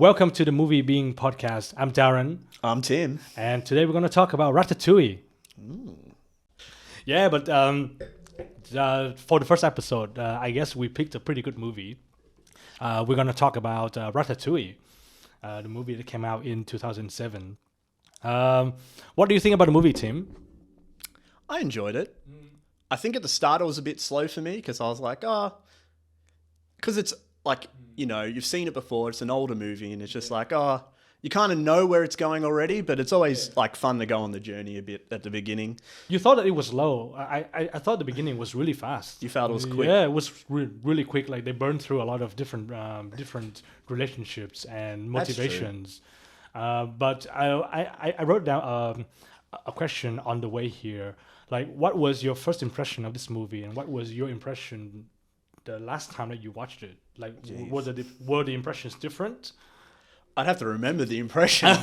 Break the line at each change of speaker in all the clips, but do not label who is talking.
Welcome to the Movie Being podcast. I'm Darren,
I'm Tim.
and today we're going to talk about Ratatouille. Yeah, but for the first episode, I guess we picked a pretty good movie. We're going to talk about Ratatouille, the movie that came out in 2007. What do you think about the movie, Tim?
I enjoyed it. I think at the start it was a bit slow for me because I was like, because it's like, you've seen it before. It's an older movie and it's just like, you kind of know where it's going already, but it's always like fun to go on the journey a bit at the beginning.
You thought that it was slow. I thought the beginning was really fast.
You felt it was quick.
Yeah, it was really quick. Like they burned through a lot of different relationships and motivations. But I wrote down a question on the way here. Like, what was your first impression of this movie, and what was your impression the last time that you watched it? Like, were the impressions different?
I'd have to remember the impression,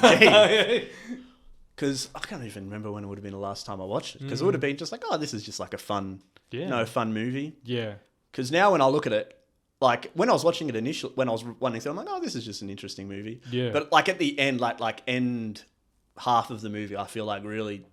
because I can't even remember when it would have been the last time I watched it. Because it would have been just like, this is just like a fun, fun movie.
Yeah.
Because now when I look at it, like when I was watching it initially, when I was running through, I'm like, this is just an interesting movie.
Yeah.
But like at the end, like end half of the movie, I feel like really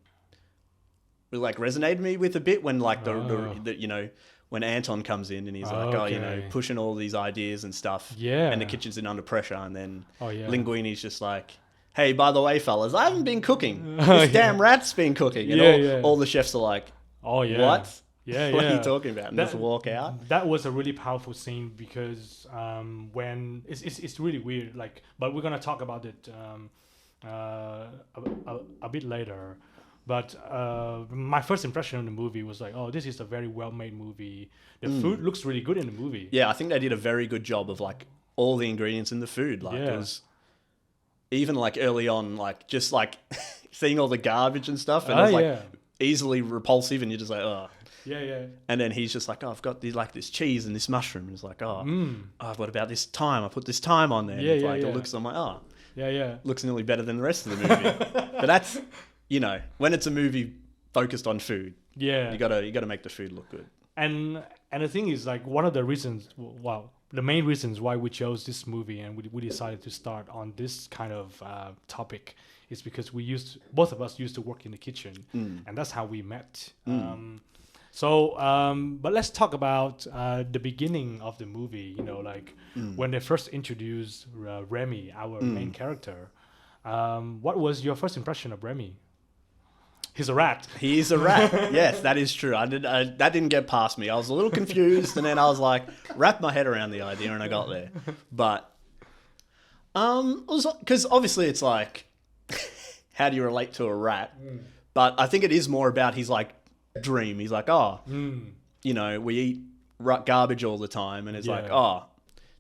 like resonated me with a bit when like the when Anton comes in and he's like, pushing all these ideas and stuff.
Yeah.
And the kitchen's in under pressure. And then
Linguini's
just like, hey, by the way, fellas, I haven't been cooking. This damn rat's been cooking. And all the chefs are like, what?
Yeah,
what are you talking about? And just walk out.
That was a really powerful scene because when it's really weird. Like, but we're gonna talk about it a bit later. But my first impression of the movie was like, this is a very well-made movie. The food looks really good in the movie.
Yeah, I think they did a very good job of like all the ingredients in the food. Like it was even like early on, like just like seeing all the garbage and stuff, and it was like easily repulsive, and you're just like,
Yeah.
And then he's just like, I've got this cheese and this mushroom. And it's like, what about this thyme? I put this thyme on there. It looks, I'm like, looks nearly better than the rest of the movie. But that's, when it's a movie focused on food, you gotta make the food look good.
And the thing is, like, one of the reasons, the main reasons why we chose this movie and we decided to start on this kind of topic is because both of us used to work in the kitchen, and that's how we met. But let's talk about the beginning of the movie. When they first introduced Remy, our main character. What was your first impression of Remy? He's a rat.
He's a rat. Yes, that is true. That didn't get past me. I was a little confused, and then I was like, wrapped my head around the idea, and I got there. But because obviously it's like, how do you relate to a rat? But I think it is more about his like dream. He's like, we eat garbage all the time, and it's like,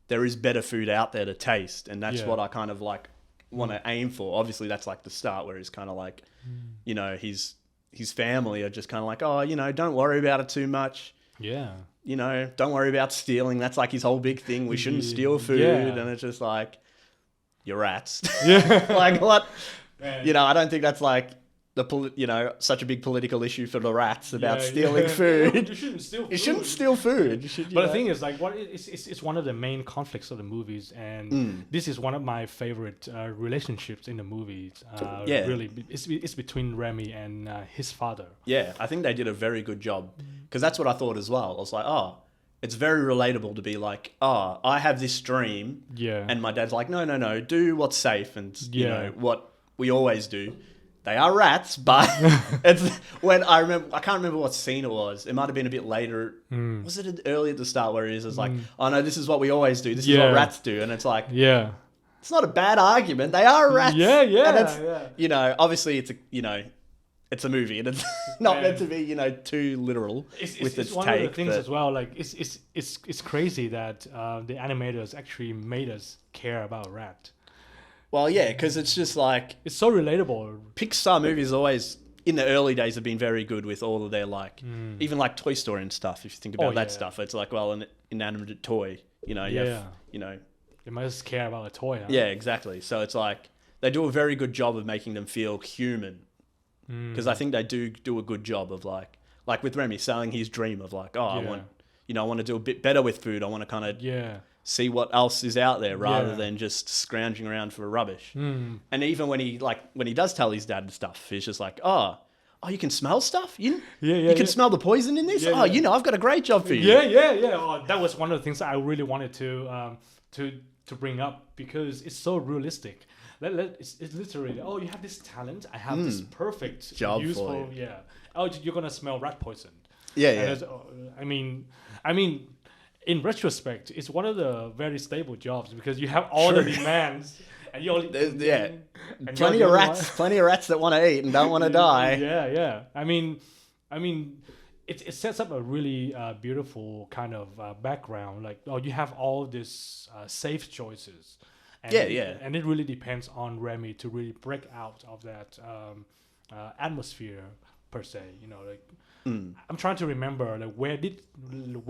there is better food out there to taste, and that's what I kind of like want to aim for. Obviously, that's like the start where he's kind of like, his family are just kind of like, don't worry about it too much.
Yeah.
Don't worry about stealing. That's like his whole big thing. We shouldn't steal food.
Yeah.
And it's just like, you're rats.
Yeah.
Like what? Man. I don't think that's like such a big political issue for the rats about stealing food.
You shouldn't steal food.
You shouldn't steal food.
But the thing is, like, it's one of the main conflicts of the movies, and this is one of my favorite relationships in the movies. Really, it's between Remy and his father.
Yeah, I think they did a very good job, because that's what I thought as well. I was like, it's very relatable to be like, I have this dream, and my dad's like, no, do what's safe, and what we always do. They are rats, but it's when I can't remember what scene it was. It might have been a bit later. Was it early at the start where it's like, no, this is what we always do. This is what rats do. And it's like, it's not a bad argument. They are rats.
Yeah.
And it's, obviously it's a movie and it's not meant to be, too literal with its
one
take.
Of the things as well, like it's crazy that the animators actually made us care about a rat.
Well, yeah, because it's just like...
It's so relatable.
Pixar movies always, in the early days, have been very good with all of their, like... Even like Toy Story and stuff, if you think about that stuff. It's like, an inanimate toy. You have.
They must care about a toy, huh?
Yeah, exactly. So it's like... They do a very good job of making them feel human. Because I think they do a good job of, like with Remy, selling his dream of, like, I want to do a bit better with food. I want to kind of... see what else is out there rather than just scrounging around for rubbish. And even when he does tell his dad stuff, he's just like, oh, you can smell stuff? You can smell the poison in this? I've got a great job for you.
Yeah. Oh, that was one of the things I really wanted to bring up because it's so realistic. It's literally, you have this talent. I have this perfect
job
useful,
for you.
You're gonna smell rat poison.
Yeah.
I mean, in retrospect, it's one of the very stable jobs because you have all the demands. And you only,
plenty of rats that want to eat and don't want to die.
Yeah. I mean, it sets up a really beautiful kind of background. Like, you have all these safe choices. And, and it really depends on Remy to really break out of that atmosphere per se. I'm trying to remember where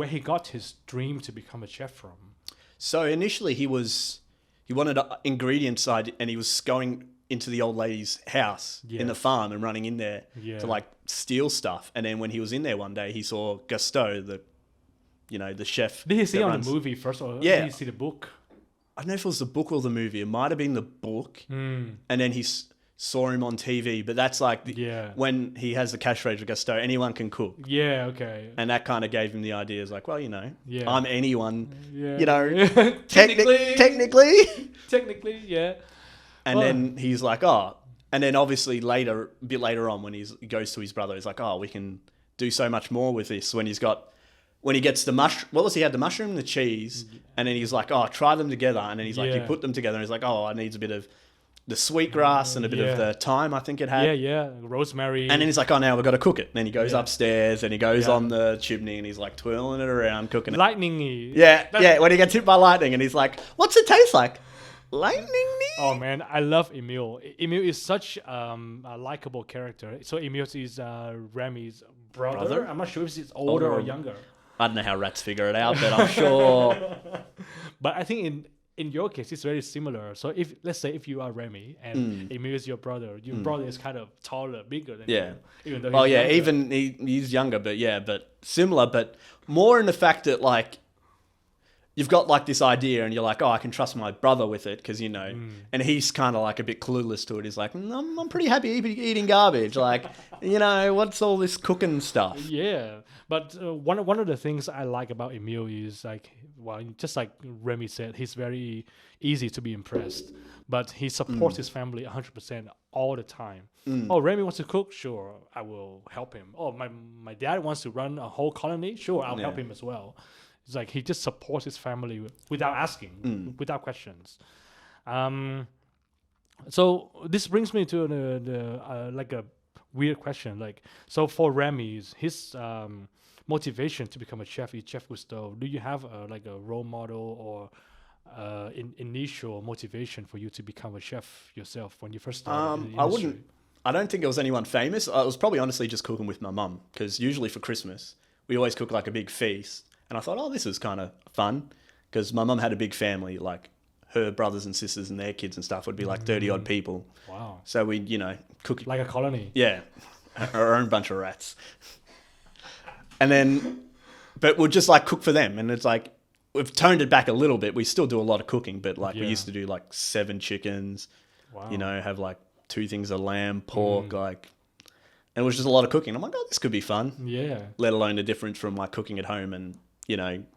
he got his dream to become a chef from.
So initially he wanted an ingredient side, and he was going into the old lady's house in the farm and running in there to like steal stuff. And then when he was in there one day, he saw Gusteau, the chef.
Did he see on the movie first, or did he see the book?
I don't know if it was the book or the movie. It might have been the book. And then he saw him on TV. But that's like when he has the catchphrase of Gusteau, anyone can cook.
Yeah, okay.
And that kind of gave him the idea. It's like, well, I'm anyone.
Yeah.
Technically,
yeah.
And then he's like, and then obviously a bit later on when he goes to his brother, he's like, we can do so much more with this. When he gets the mushroom, what was he had? The mushroom, the cheese, and then he's like, try them together. And then he's like, he put them together, and he's like, I need a bit of the sweetgrass and a bit of the thyme, I think it had.
Yeah, rosemary.
And then he's like, now we've got to cook it. And then he goes upstairs and he goes on the chimney and he's like twirling it around, cooking it.
Lightning-y.
Yeah, when he gets hit by lightning and he's like, what's it taste like? Lightning-y?
Oh man, I love Emile. Emile is such a likable character. So Emile is Remy's brother. I'm not sure if he's older or younger.
I don't know how rats figure it out, but I'm sure.
But I think in your case, it's very similar. So let's say if you are Remy and Emile is your brother is kind of taller, bigger than you. Even though
he's younger, but similar, but more in the fact that like you've got like this idea and you're like, I can trust my brother with it because and he's kind of like a bit clueless to it. He's like, I'm pretty happy eating garbage. Like, what's all this cooking stuff?
Yeah, but one of the things I like about Emile is like, just like Remy said, he's very easy to be impressed, but he supports his family 100% all the time. Remy wants to cook? Sure, I will help him. My dad wants to run a whole colony? Sure, I'll help him as well. It's like he just supports his family without asking, without questions. So this brings me to the like a weird question. Like, so for Remy, his motivation to become a chef is Chef Gusteau. Do you have like a role model or initial motivation for you to become a chef yourself when you first started in the industry?
I don't think it was anyone famous. I was probably honestly just cooking with my mum because usually for Christmas we always cook like a big feast. And I thought, this is kind of fun because my mum had a big family, like her brothers and sisters and their kids and stuff would be like 30 odd people.
Wow.
So we'd, cook.
Like a colony.
Yeah. Our own bunch of rats. And then, but we'll just like cook for them. And it's like, we've toned it back a little bit. We still do a lot of cooking, but like we used to do like 7 chickens, have like 2 things of lamb, pork, and it was just a lot of cooking. I'm like, this could be fun.
Yeah.
Let alone the difference from like cooking at home and,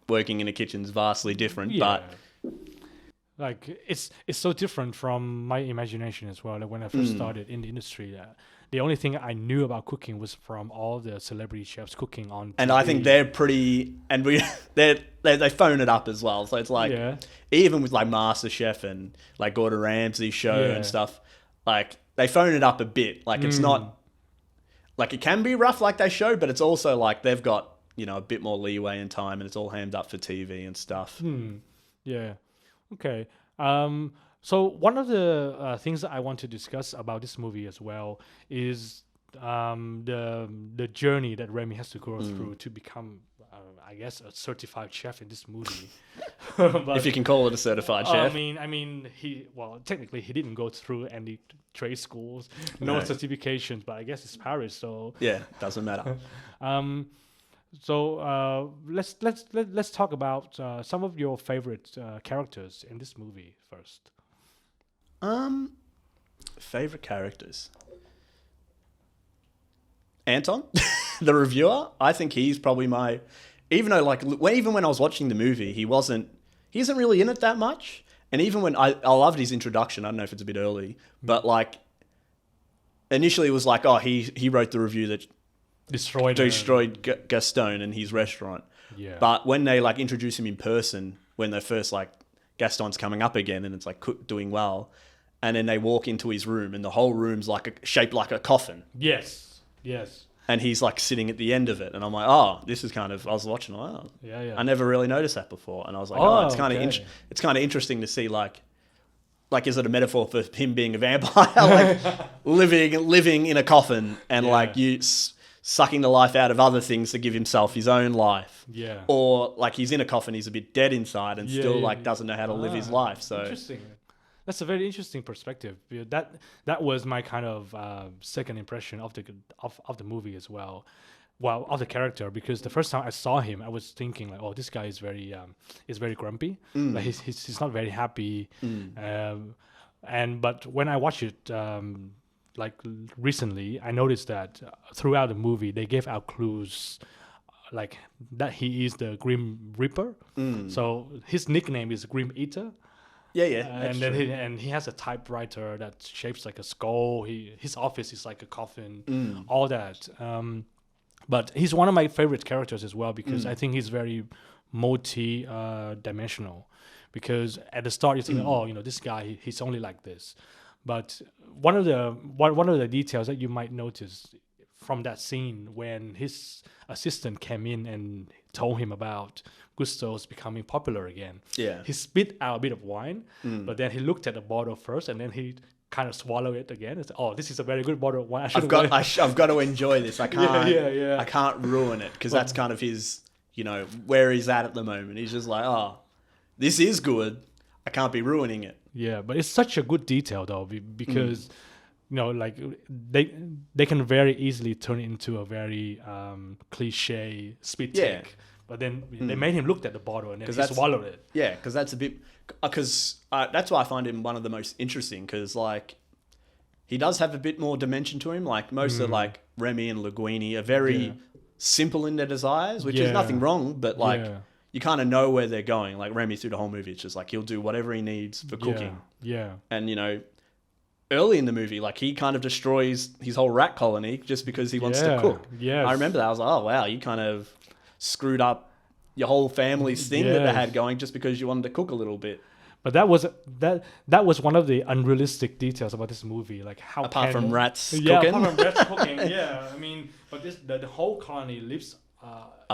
working in a kitchen's vastly different, but
like it's so different from my imagination as well. Like when I first started in the industry, the only thing I knew about cooking was from all the celebrity chefs cooking on TV.
And I think they're pretty, and they phone it up as well. So it's like, even with like MasterChef and like Gordon Ramsay's show and stuff, like they phone it up a bit. Like it's not, like it can be rough like they show, but it's also like they've got, a bit more leeway and time, and it's all hammed up for TV and stuff.
Yeah. Okay. So one of the things that I want to discuss about this movie as well is the journey that Remy has to go through to become, I guess, a certified chef in this movie.
But, if you can call it a certified chef.
I mean, technically he didn't go through any trade schools, no certifications, but I guess it's Paris, so
yeah, doesn't matter.
So let's talk about some of your favorite characters in this movie first.
Favorite characters. Anton, the reviewer. I think he's probably my. Even though even when I was watching the movie, he isn't really in it that much. And even when I loved his introduction. I don't know if it's a bit early, but like initially it was like, oh, he wrote the review that destroyed Gaston and his restaurant.
Yeah.
But when they like introduce him in person, when they first like Gaston's coming up again and it's like doing well, and then they walk into his room and the whole room's like shaped like a coffin.
Yes.
And he's like sitting at the end of it, and I'm like, oh, this is kind of. I was watching, oh,
yeah.
I never really noticed that before, and I was like, it's kind of it's kind of interesting to see like is it a metaphor for him being a vampire, like living in a coffin and like sucking the life out of other things to give himself his own life, or like he's in a coffin, he's a bit dead inside and still like doesn't know how to live his life. So
interesting. That's a very interesting perspective. That was my kind of second impression of the movie as well. Well, of the character, because the first time I saw him, I was thinking like, oh, this guy is very grumpy. Like he's not very happy. But when I watched it like recently, I noticed that throughout the movie they gave out clues like that he is the Grim Reaper. So his nickname is Grim Eater.
Yeah.
And then he has a typewriter that shapes like a skull. His office is like a coffin. All that. But he's one of my favorite characters as well because I think he's very multi-dimensional. Because at the start you think, oh, this guy he's only like this. But one of the details that you might notice from that scene when his assistant came in and told him about Gusto's becoming popular again.
Yeah.
He spit out a bit of wine, but then he looked at the bottle first and then he kind of swallowed it again. It's, oh, this is a very good bottle of wine.
I've got to enjoy this. I can't.
Yeah.
I can't ruin it because that's kind of his. Where he's at the moment. He's just like, oh, this is good. I can't be ruining it.
Yeah, but it's such a good detail though because. Like they can very easily turn it into a very cliche spit take. But then they made him look at the bottle and then he swallowed it.
Yeah, because that's a bit... Because that's why I find him one of the most interesting because, like, he does have a bit more dimension to him. Like, most of, like, Remy and Linguini are very simple in their desires, which is nothing wrong, but, like, you kind of know where they're going. Like, Remy through the whole movie, it's just, like, he'll do whatever he needs for cooking.
Yeah.
And, early in the movie, like he kind of destroys his whole rat colony just because he wants to cook.
Yeah,
I remember that. I was like, oh wow, you kind of screwed up your whole family's thing that they had going just because you wanted to cook a little bit.
But that was one of the unrealistic details about this movie. Like how
apart from rats
cooking. Yeah, I mean, but the whole colony lives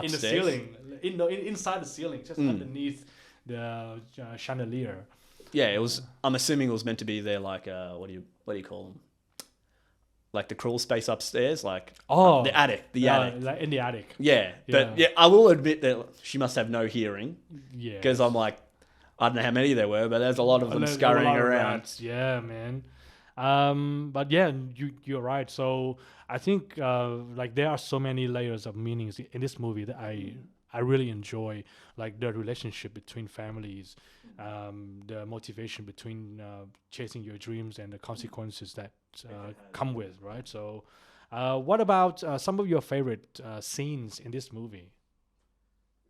in the ceiling, inside the ceiling, just underneath the chandelier.
Yeah, it was. I'm assuming it was meant to be there, like what do you call them? Like the crawl space upstairs, like the attic, attic,
like in the attic.
Yeah, but I will admit that she must have no hearing.
Yeah,
because I'm like, I don't know how many there were, but there's a lot of them scurrying around.
Yeah, man. But yeah, you're right. So I think like there are so many layers of meanings in this movie that I really enjoy, like the relationship between families, the motivation between chasing your dreams and the consequences that come with, right? So what about some of your favorite scenes in this movie?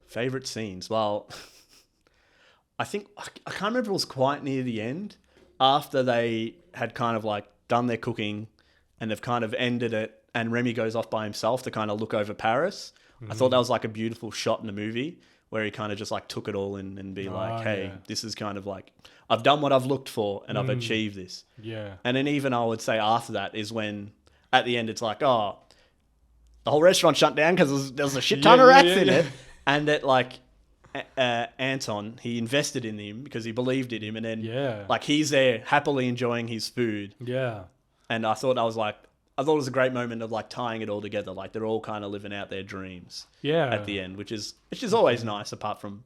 Favorite scenes? Well, I think, I can't remember, it was quite near the end, after they had kind of like done their cooking and they've kind of ended it and Remy goes off by himself to kind of look over Paris. I thought that was like a beautiful shot in the movie where he kind of just like took it all in and be like, hey, this is kind of like, I've done what I've looked for and I've achieved this.
Yeah.
And then even I would say after that is when at the end it's like, oh, the whole restaurant shut down because there's a shit ton of rats in it. And that like Anton, he invested in him because he believed in him. And then like he's there happily enjoying his food.
Yeah.
And I thought it was a great moment of like tying it all together. Like they're all kind of living out their dreams at the end, which is always nice apart from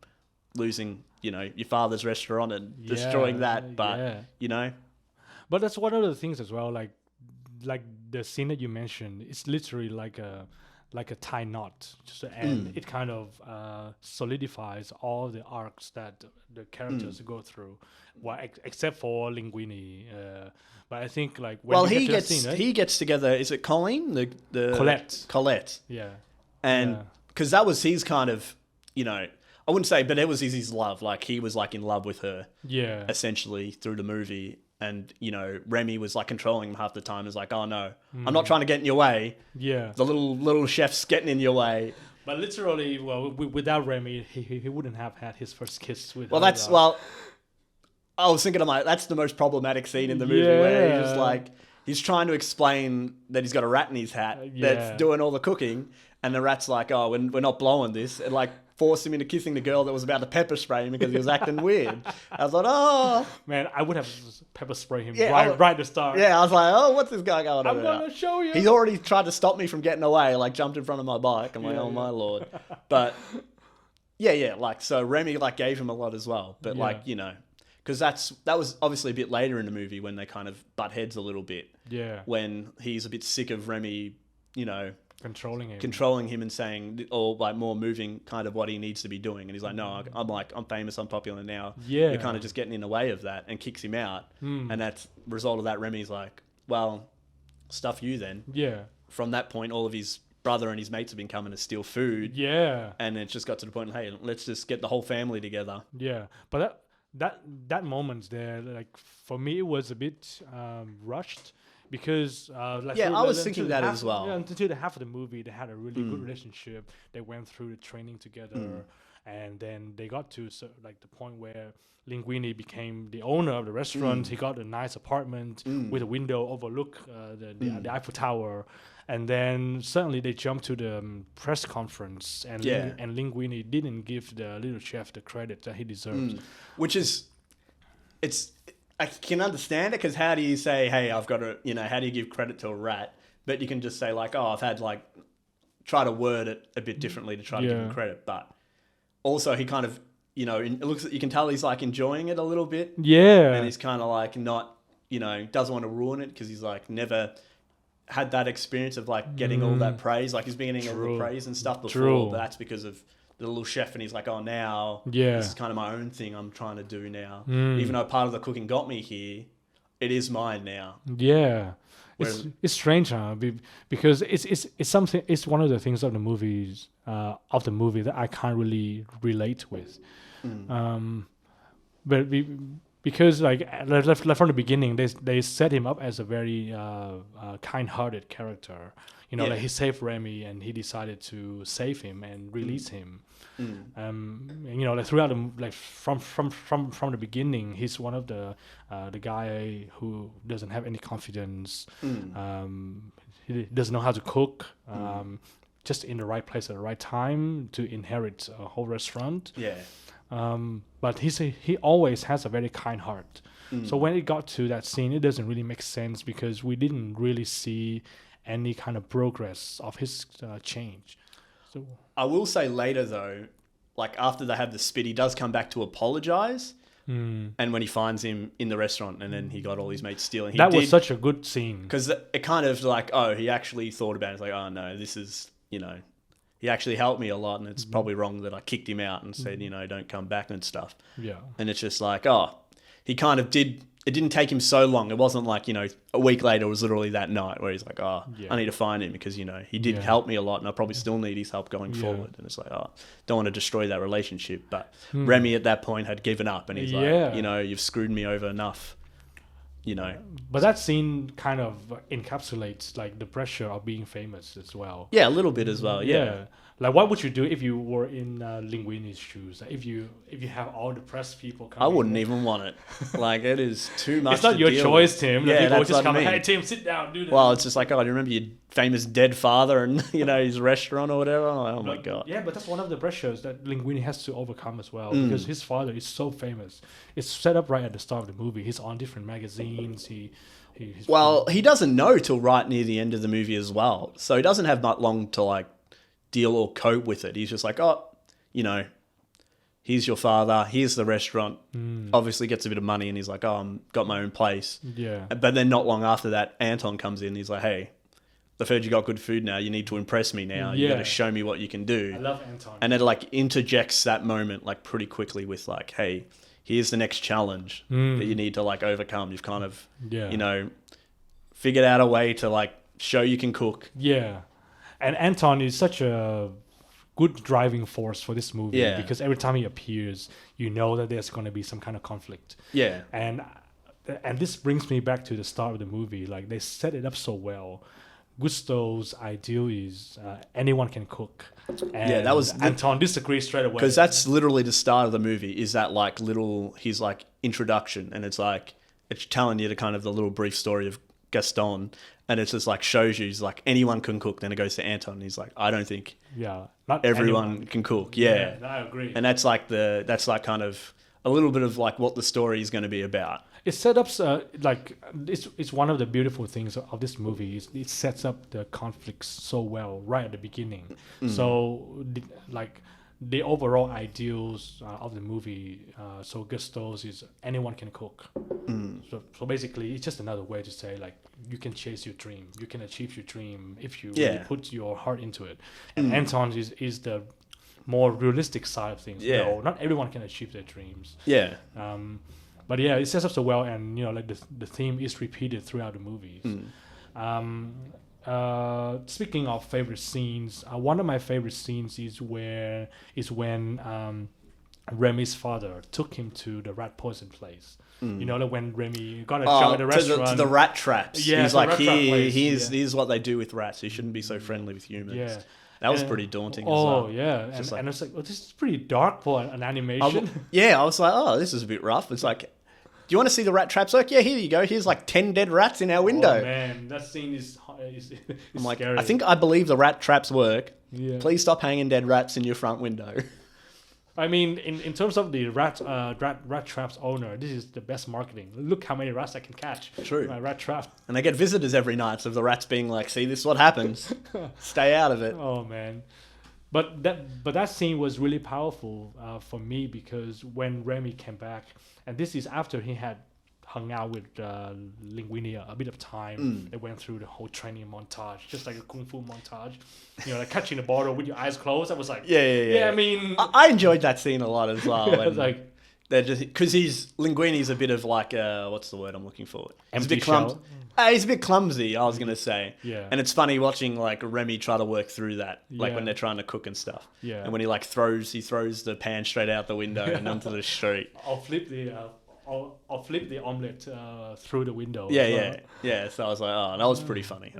losing, your father's restaurant and destroying that. But,
But that's one of the things as well. Like the scene that you mentioned, it's literally like like a tie knot, and it kind of solidifies all the arcs that the characters go through. Well, except for Linguini, but I think like when
he gets together. Is it Colleen? The Colette.
Yeah,
and because that was his kind of, I wouldn't say, but it was his love. Like he was like in love with her.
Yeah,
essentially through the movie. And, Remy was like controlling him half the time. It's like, oh no, I'm not trying to get in your way.
Yeah.
The little chef's getting in your way.
But literally, without Remy, he wouldn't have had his first kiss with her.
I was thinking, that's the most problematic scene in the movie where he's just like, he's trying to explain that he's got a rat in his hat that's doing all the cooking. And the rat's like, oh, we're not blowing this. And like, forced him into kissing the girl that was about to pepper spray him because he was acting weird. I was like, oh.
Man, I would have pepper sprayed him right at the start.
Yeah, I was like, oh, what's this guy going on
I'm going to show you.
He's already tried to stop me from getting away, like jumped in front of my bike. I'm like, oh, my Lord. But, like, so Remy, like, gave him a lot as well. But, like, because that was obviously a bit later in the movie when they kind of butt heads a little bit.
Yeah. When
he's a bit sick of Remy,
controlling him
and saying, or like more moving kind of what he needs to be doing. And he's like, no, I'm famous, I'm popular now.
Yeah.
You're kind of just getting in the way of that, and kicks him out. And that's result of that. Remy's like, well, stuff you then.
Yeah.
From that point, all of his brother and his mates have been coming to steal food.
Yeah.
And it just got to the point, hey, let's just get the whole family together.
Yeah. But that moment there, like for me, it was a bit rushed. Because
I was thinking that as well.
Yeah, until the half of the movie, they had a really good relationship. They went through the training together, and then they got to the point where Linguini became the owner of the restaurant. He got a nice apartment with a window overlook the Eiffel Tower, and then suddenly they jumped to the press conference, and Linguini didn't give the little chef the credit that he deserves,
which is I can understand it, because how do you say, hey, I've got to, how do you give credit to a rat? But you can just say like, oh, I've had try to word it a bit differently to try to give him credit. But also he kind of, it looks, you can tell he's like enjoying it a little bit.
Yeah.
And he's kind of like not, doesn't want to ruin it, because he's like never had that experience of like getting all that praise. Like he's been getting all the praise and stuff before, but that's because of the little chef, and he's like, oh, now this is kind of my own thing I'm trying to do now. Even though part of the cooking got me here, it is mine now.
Yeah. It's strange, huh? Because it's something. It's one of the things of the movie that I can't really relate with. But because like from the beginning, they set him up as a very kind-hearted character. Like he saved Remy, and he decided to save him and release him. Throughout from the beginning, he's one of the guy who doesn't have any confidence. He doesn't know how to cook. Just in the right place at the right time to inherit a whole restaurant.
Yeah.
But he always has a very kind heart. So when it got to that scene, it doesn't really make sense, because we didn't really see any kind of progress of his change. So
I will say later though, like after they have the spit, he does come back to apologize. And when he finds him in the restaurant, and then he got all his mates stealing.
That was such a good scene.
Because it kind of like, he actually thought about it. It's like, oh no, this is, he actually helped me a lot, and it's probably wrong that I kicked him out and said, don't come back and stuff.
Yeah.
And it's just like, he kind of did. It didn't take him so long. It wasn't like, a week later, it was literally that night where he's like, I need to find him, because, he did help me a lot, and I probably still need his help going forward. And it's like, don't want to destroy that relationship. But Remy at that point had given up, and he's like, you've screwed me over enough,
But that scene kind of encapsulates like the pressure of being famous as well.
Yeah, a little bit as well. Yeah.
Like, what would you do if you were in Linguini's shoes? Like, if you have all the press people coming,
I wouldn't even want it. Like, it is too much.
It's not your choice,
with.
Tim.
Yeah,
people
that's
just
what
come.
I mean.
Hey, Tim, sit down, do that.
Well, it's just like, do you remember your famous dead father and his restaurant or whatever? Oh my god.
Yeah, but that's one of the pressures that Linguini has to overcome as well, because his father is so famous. It's set up right at the start of the movie. He's on different magazines. He
doesn't know till right near the end of the movie as well. So he doesn't have that long to like deal or cope with it. He's just like, here's your father, here's the restaurant. Obviously gets a bit of money, and he's like, I've got my own place.
Yeah.
But then not long after that, Anton comes in. He's like, hey, I've heard you got good food now. You need to impress me now. You got to show me what you can do.
I love Anton.
And it like interjects that moment like pretty quickly with like, hey, here's the next challenge that you need to like overcome. You've kind of, you know, figured out a way to like show you can cook.
Yeah. And Anton is such a good driving force for this movie because every time he appears, you know that there's going to be some kind of conflict.
Yeah.
And this brings me back to the start of the movie. Like, they set it up so well. Gusto's ideal is anyone can cook. And
that was
Anton disagrees straight away.
Because that's literally the start of the movie, is that like his like introduction, and it's like, it's telling you the kind of the little brief story of Gaston, and it's just like shows you, he's like, anyone can cook. Then it goes to Anton, and he's like, I don't think
not
everyone can cook. Yeah.
I agree.
And that's like kind of a little bit of like what the story is going to be about.
It set up like it's one of the beautiful things of this movie is it sets up the conflicts so well right at the beginning. So the overall ideals of the movie. So Gusto's is anyone can cook. So basically, it's just another way to say like you can chase your dream, you can achieve your dream if you really put your heart into it. And Anton's is the more realistic side of things.
Yeah.
No, not everyone can achieve their dreams.
Yeah.
But yeah, it sets up so well, and you know, like the theme is repeated throughout the movies. Speaking of favorite scenes, one of my favorite scenes is when Remy's father took him to the rat poison place. You know, like when Remy got a job at the restaurant.
To the rat traps.
Yeah,
he's like,
here's
what they do with rats. You shouldn't be so friendly with humans.
Yeah.
That was pretty daunting as
well.
well.
Yeah. And it's like, this is pretty dark for an animation.
I was like, oh, this is a bit rough. It's like, do you want to see the rat traps? Like, yeah, here you go. Here's like 10 dead rats in our window.
Oh, man. That scene is
I'm like,
scary.
I believe the rat traps work.
Yeah.
Please stop hanging dead rats in your front window.
I mean, in terms of the rat traps owner, this is the best marketing. Look how many rats I can catch.
True.
My rat trap.
And they get visitors every night, so the rats being like, see, this is what happens. Stay out of it.
Oh, man. But that scene was really powerful for me because when Remy came back, and this is after he had hung out with Nguyen a bit of time. They went through the whole training montage, just like a kung fu montage. You know, like catching the bottle with your eyes closed. I was like, yeah. I mean,
I enjoyed that scene a lot as well.
It's like,
they're just because Linguini's a bit of like what's the word I'm looking for? He's a bit
shell.
He's a bit clumsy. I was gonna say.
Yeah.
And it's funny watching like Remy try to work through that, like when they're trying to cook and stuff.
Yeah.
And when he throws the pan straight out the window and onto the street.
I'll flip the omelette through the window.
Yeah. So I was like, oh, that was pretty funny.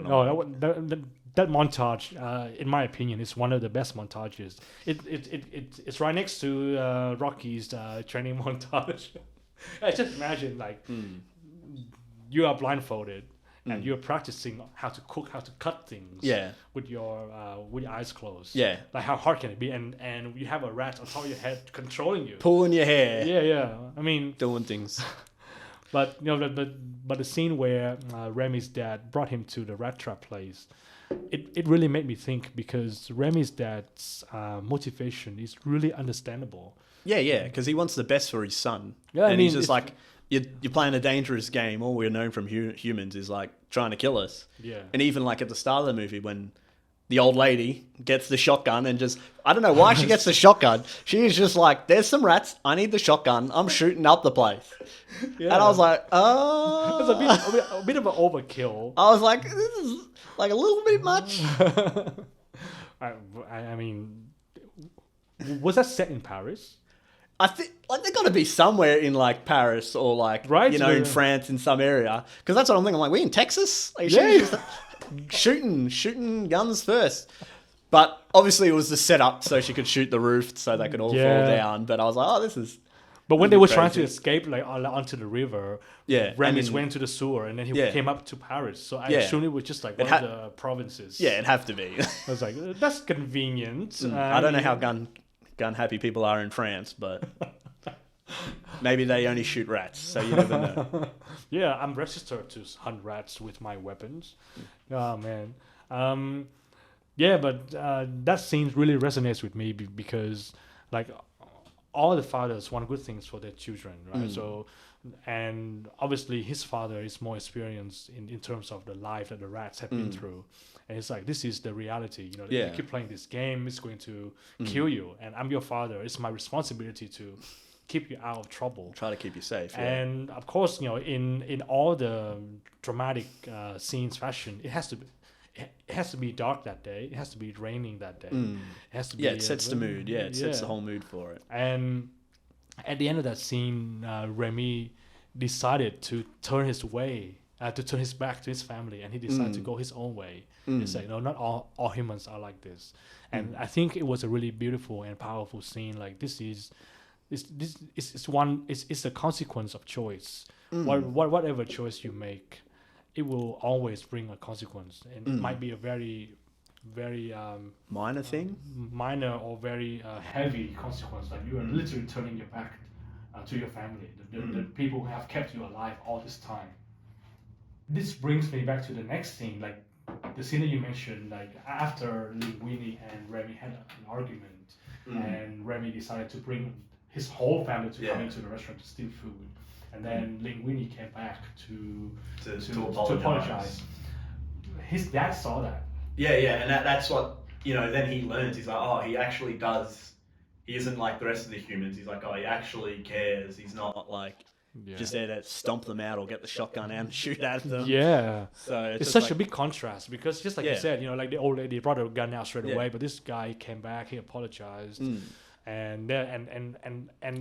That montage, in my opinion, is one of the best montages. It's right next to Rocky's training montage. I just imagine you are blindfolded and you're practicing how to cook, how to cut things.
Yeah.
With your eyes closed.
Yeah.
Like how hard can it be? And you have a rat on top of your head controlling you,
pulling your hair.
Yeah. I mean,
doing things.
But you know, but the scene where Remy's dad brought him to the rat trap place, it really made me think because Remy's dad's motivation is really understandable.
Yeah, because he wants the best for his son.
Yeah,
and he's just like, you're playing a dangerous game. All we're known from humans is like trying to kill us.
Yeah.
And even like at the start of the movie when the old lady gets the shotgun and just, I don't know why she gets the shotgun. She's just like, there's some rats. I need the shotgun. I'm shooting up the place. Yeah. And I was like, oh.
It's a bit of an overkill.
I was like, this is like a little bit much.
I mean, was that set in Paris?
I think they're got to be somewhere in like Paris or like, in France in some area. Because that's what I'm thinking. I'm like, we in Texas? Like, shooting guns first. But obviously it was the setup so she could shoot the roof so they could all fall down. But I was like, oh, this is...
But when they were trying to escape onto the river, Remy's went to the sewer and then he came up to Paris. So I assumed it was just like one of the provinces.
Yeah, it'd have to be.
I was like, that's convenient.
I don't know how gun happy people are in France, but maybe they only shoot rats, so you never know.
Yeah, I'm registered to hunt rats with my weapons. Oh, man. But that scene really resonates with me because, like, all the fathers want good things for their children, right? So and obviously his father is more experienced in terms of the life that the rats have been through, and it's like, this is the reality, you know. You keep playing this game, it's going to kill you, and I'm your father, it's my responsibility to keep you out of trouble,
try to keep you safe.
And of course, you know, in all the dramatic scenes fashion, it has to be dark that day, it has to be raining that day, it has to be,
it sets the mood, it sets the whole mood for it.
And at the end of that scene, Remy decided to turn his back to his family, and he decided to go his own way. It's like, no, not all humans are like this. And I think it was a really beautiful and powerful scene. Like, this is a consequence of choice. Whatever choice you make, it will always bring a consequence, and it might be a very
minor thing,
minor or very heavy consequence. Like, you are literally turning your back to your family, the people who have kept you alive all this time. This brings me back to the next scene, like the scene that you mentioned, like after Linguini and Remy had an argument, and Remy decided to bring his whole family to come into the restaurant to steal food, and then Linguini came back to apologize. His dad saw that.
And that's what, you know, then he learns, he's like, oh, he actually does, he isn't like the rest of the humans, he's like, oh, he actually cares, he's not like just there to stomp them out or get the shotgun out and shoot at them. So
it's such a big contrast, because just like you said, you know, like the old lady brought a gun out straight away, but this guy came back, he apologized. And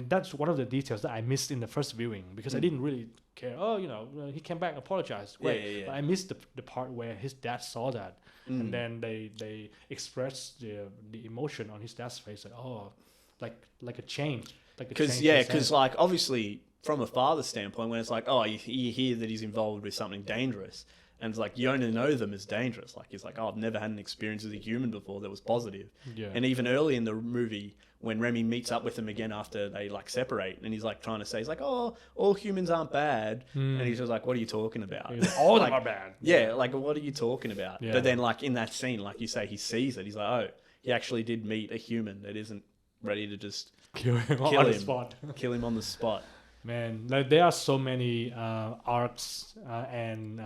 that's one of the details that I missed in the first viewing, because I didn't really care. Oh, you know, he came back, apologized. Great. But I missed the part where his dad saw that, and then they expressed the emotion on his dad's face, like, oh, like a change,
because like obviously from a father's standpoint, when it's like, oh, you hear that he's involved with something dangerous, and it's like, you only know them as dangerous. Like, he's like, oh, I've never had an experience with a human before that was positive. And even early in the movie, when Remy meets up with him again after they like separate, and he's like trying to say, he's like, oh, all humans aren't bad. And he's just like, what are you talking about?
All of them are bad.
Like, what are you talking about? But then like in that scene, like you say, he sees it. He's like, oh, he actually did meet a human that isn't ready to just
kill him on the spot.
Kill him on the spot.
Man, like, there are so many arcs and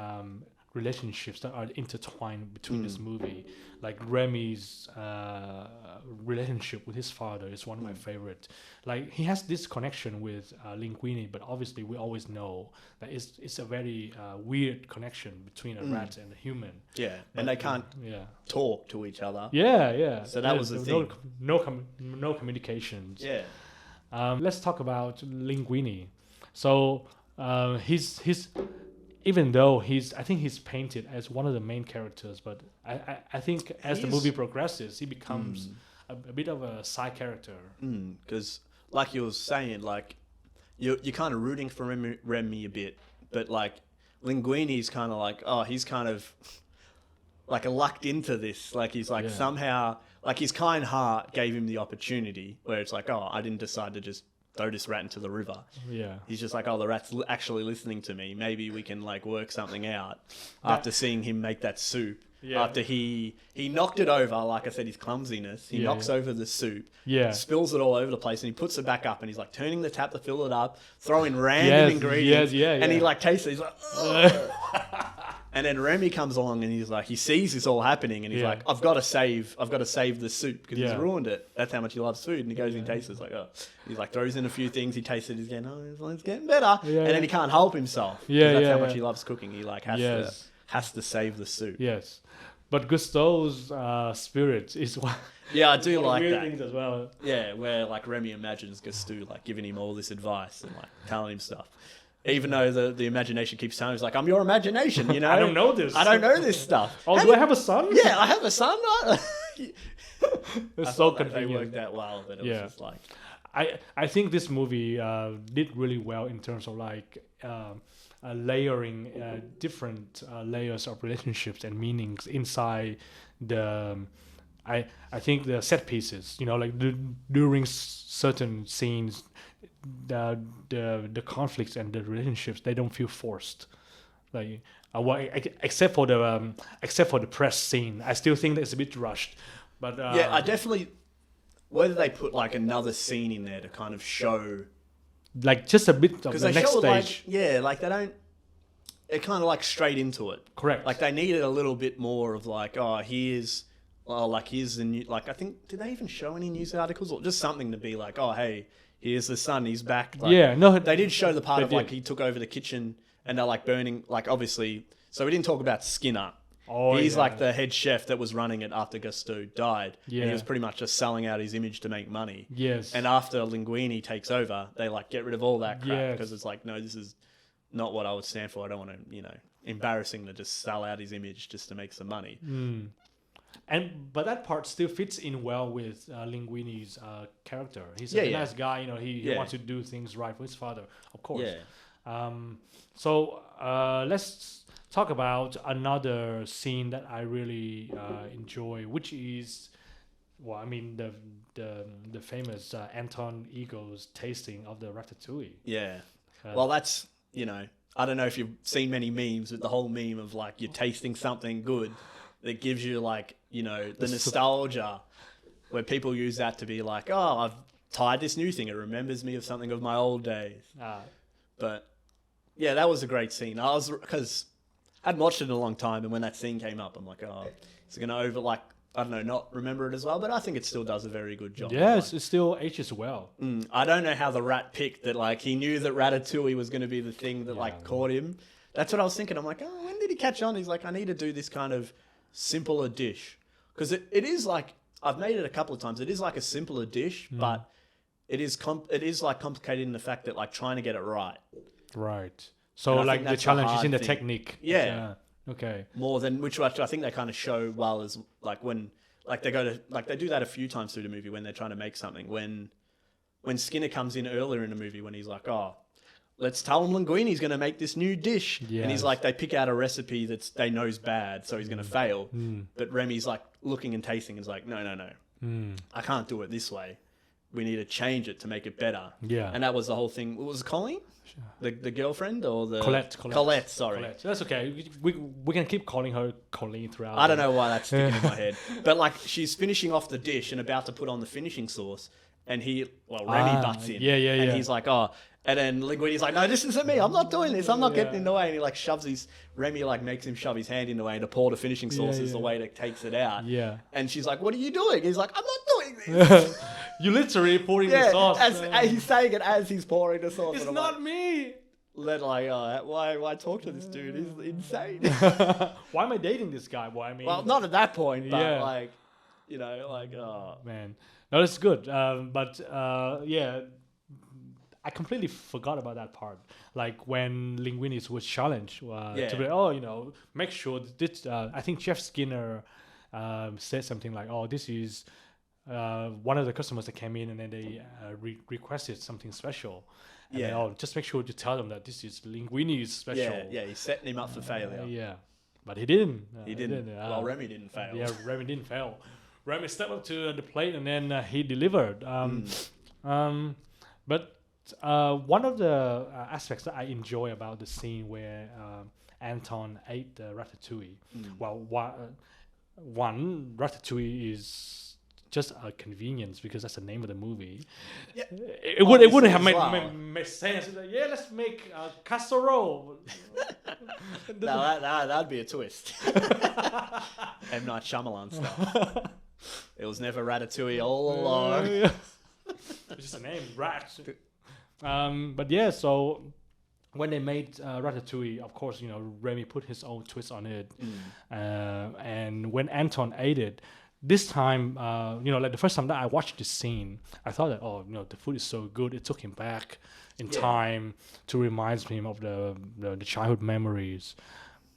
relationships that are intertwined between this movie. Like Remy's relationship with his father is one of my favorite. Like, he has this connection with Linguini, but obviously we always know that it's a very weird connection between a rat and a human.
And they can't talk to each other.
So
that was the thing.
No communications. Let's talk about Linguini. So he's even though I think he's painted as one of the main characters, but I think as the movie progresses, he becomes a bit of a side character.
Because like you were saying, like you're kind of rooting for Remy a bit, but like Linguini's kind of like, oh, he's kind of like lucked into this. Like, he's like somehow, like, his kind heart gave him the opportunity, where it's like, oh, I didn't decide to just throw this rat into the river. He's just like, oh, the rat's actually listening to me. Maybe we can like work something out. After seeing him make that soup, after he knocked it over, like I said, his clumsiness, he knocks over the soup, spills it all over the place, and he puts it back up, and he's like turning the tap to fill it up, throwing random ingredients, and he like tastes it, he's like, oh. And then Remy comes along, and he's like, he sees this all happening, and he's like, I've got to save the soup, because he's ruined it. That's how much he loves food. And he goes and tastes it. It's like, oh, he's like, throws in a few things. He tastes it. He's getting, oh, it's getting better. And then he can't help himself. That's how much he loves cooking. He like has to save the soup.
But Gusteau's spirit is one.
I do like
weird
that.
Things as well.
Where like Remy imagines Gusteau like giving him all this advice and like telling him stuff. Even though the imagination keeps telling him, it's like, I'm your imagination, you know?
I don't know this.
I don't know this stuff.
Do I have a son?
I have a son.
It's so convenient.
They worked that well, but it was just like...
I think this movie did really well in terms of like layering different layers of relationships and meanings inside the... I think the set pieces, you know, like during certain scenes, the conflicts and the relationships, they don't feel forced. Like except for the press scene, I still think that it's a bit rushed. But
I definitely, whether they put like another scene in there to kind of show
like just a bit of the next stage.
Like they don't. They're kind of like straight into it.
Correct.
Like they needed a little bit more of like, here's the new. Like I think, did they even show any news articles or just something to be like, hey, here's the son, he's back. Like,
no,
they did show the part of like he took over the kitchen and they're like burning, like obviously. So we didn't talk about Skinner. He's like the head chef that was running it after Gusteau died. Yeah. And he was pretty much just selling out his image to make money.
Yes.
And after Linguini takes over, they like get rid of all that crap because it's like, no, this is not what I would stand for. I don't want to, embarrassing to just sell out his image just to make some money.
But that part still fits in well with Linguini's character. He's a nice guy. He wants to do things right for his father, of course. Yeah. So let's talk about another scene that I really enjoy, which is, the famous Anton Ego's tasting of the Ratatouille.
Yeah. Well, that's, I don't know if you've seen many memes, but the whole meme of like you're tasting something good that gives you like, the nostalgia where people use that to be like, I've tried this new thing. It remembers me of something of my old days. But yeah, that was a great scene. Because I hadn't watched it in a long time. And when that scene came up, I'm like, it's going to not remember it as well. But I think it still does a very good job.
Yeah, it still ages well.
I don't know how the rat picked that. Like he knew that Ratatouille was going to be the thing that caught him. That's what I was thinking. I'm like, when did he catch on? He's like, I need to do this kind of simpler dish. Because it is like, I've made it a couple of times. It is like a simpler dish, but it is like complicated in the fact that like trying to get it right.
Right. So like the challenge is in the technique.
Yeah.
Okay.
More than which I think they kind of show well as like when like they go to like they do that a few times through the movie when they're trying to make something. When Skinner comes in earlier in the movie when he's like, let's tell him Linguini's going to make this new dish. Yes. And he's like, they pick out a recipe that they know's bad, so he's going to fail. But Remy's like looking and tasting and is like, no. I can't do it this way. We need to change it to make it better. Yeah. And that was the whole thing. Was it Colleen? The girlfriend or the... Colette, sorry. Colette.
That's okay. We can keep calling her Colleen throughout.
I don't know why that's sticking in my head. But like she's finishing off the dish and about to put on the finishing sauce and Remy butts in. And he's like, and then Linguini's like, no, this isn't me. I'm not doing this. I'm not getting in the way. And he like Remy like makes him shove his hand in the way to pour the finishing sauce is the way that takes it out. Yeah. And she's like, what are you doing? He's like, I'm not doing this.
You literally pouring the sauce.
He's saying it as he's pouring the sauce.
It's not me.
Why talk to this dude? He's insane.
Why am I dating this guy?
Well, not at that point, but
man. No, that's good. But I completely forgot about that part. Like when Linguini was challenged to be, make sure this. I think Chef Skinner said something like, this is one of the customers that came in and then they requested something special. And then, just make sure to tell them that this is Linguini's special.
Yeah, he's setting him up for failure.
But he didn't.
He didn't. Well, Remy didn't fail.
Yeah, Remy didn't fail. Remy stepped up to the plate and then he delivered. But one of the aspects that I enjoy about the scene where Anton ate the ratatouille, one, ratatouille is just a convenience because that's the name of the movie. Yeah. It wouldn't have made sense. Like, let's make a casserole.
That'd be a twist. M. Night Shyamalan stuff. It was never Ratatouille all along.
It's just a name, Rat. But so when they made Ratatouille, of course, Remy put his own twist on it. And when Anton ate it, this time, like the first time that I watched this scene, I thought that, the food is so good. It took him back in time to remind him of the childhood memories.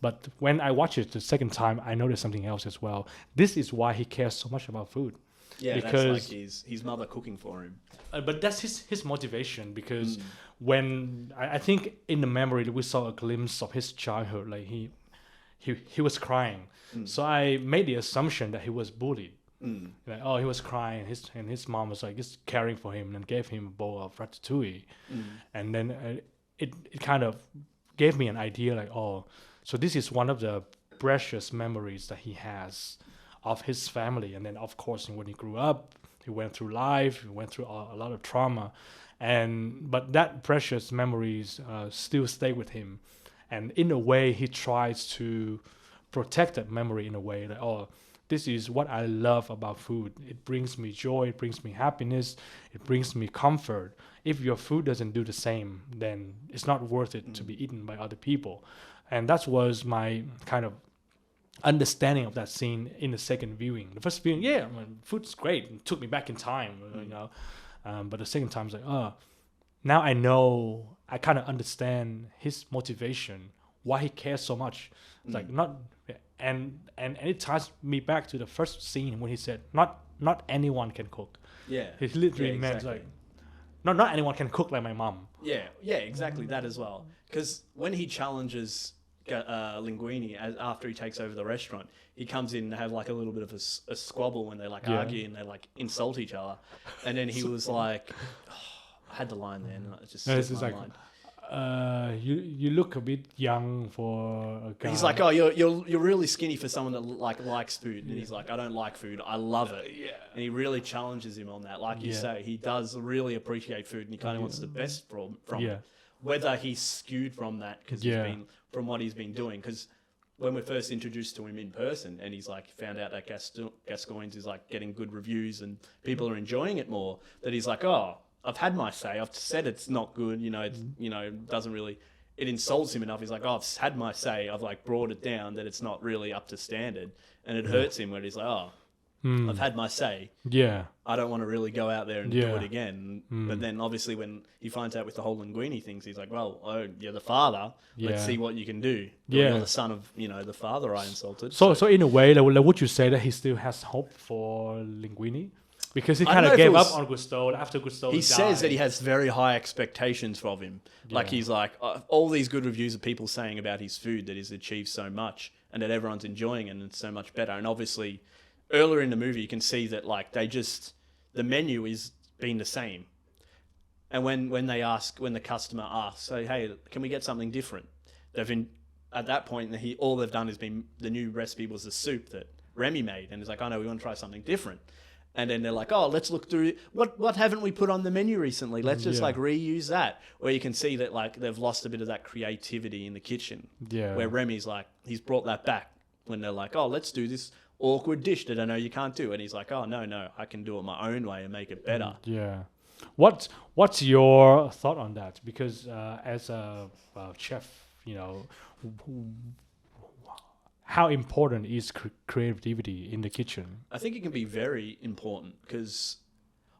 But when I watched it the second time, I noticed something else as well. This is why he cares so much about food.
Yeah, because that's like his mother cooking for him.
But that's his motivation because when I think in the memory we saw a glimpse of his childhood, like he was crying. So I made the assumption that he was bullied. Like, he was crying, and his mom was like just caring for him and gave him a bowl of ratatouille. And then it kind of gave me an idea like, so this is one of the precious memories that he has of his family. And then, of course, when he grew up, he went through life, he went through a lot of trauma. But that precious memories still stay with him, and in a way he tries to protect that memory in a way that, oh, this is what I love about food. It brings me joy, it brings me happiness, it brings me comfort. If your food doesn't do the same, then it's not worth it to be eaten by other people. And that was my kind of understanding of that scene in the second viewing. The first viewing, yeah, I mean, food's great. It took me back in time, you know. But the second time, it's like, oh, now I know, I kind of understand his motivation, why he cares so much. It's like not, and it ties me back to the first scene when he said, not anyone can cook.
Yeah.
He literally meant like, not anyone can cook like my mom.
Yeah, exactly that as well. Because when he challenges Linguini after he takes over the restaurant, he comes in and have like a little bit of a squabble when they like argue and they like insult each other, and then he was like, I had the line there, and it just slipped my mind.
You look a bit young for a guy.
He's like, oh, you're really skinny for someone that likes food, and he's like, I don't like food, I love it. And he really challenges him on that. Like you say, he does really appreciate food, and he kind of wants the best from it. Whether he's skewed from that because he's been from what he's been doing. Because when we're first introduced to him in person, and he's like found out that Gascoigne's is like getting good reviews and people are enjoying it more, that he's like, oh, I've had my say. I've said it's not good. It doesn't really. It insults him enough. He's like, oh, I've had my say. I've like brought it down that it's not really up to standard, and it hurts him where he's like, oh, I've had my say.
Yeah,
I don't want to really go out there and do it again. But then obviously when he finds out with the whole Linguini things, he's like, well, oh, you're the father. Let's see what you can do. You're the son of the father I insulted.
So in a way, like, would you say that he still has hope for Linguini? Because he kind of gave up on Gusteau after Gusteau died.
Says that he has very high expectations of him. Like he's like, all these good reviews of people saying about his food that he's achieved so much and that everyone's enjoying it and it's so much better. And obviously earlier in the movie, you can see that like the menu is being the same. And when the customer asks, so, hey, can we get something different? At that point, all they've done is the new recipe was the soup that Remy made. And it's like, oh no, we want to try something different. And then they're like, oh, let's look through what haven't we put on the menu recently? Let's just like reuse that. Where you can see that like they've lost a bit of that creativity in the kitchen. Yeah. Where Remy's like, he's brought that back when they're like, oh, let's do this awkward dish that I know you can't do. And he's like, oh, no, I can do it my own way and make it better.
Yeah. What's your thought on that? Because as a chef, how important is creativity in the kitchen?
I think it can be very important because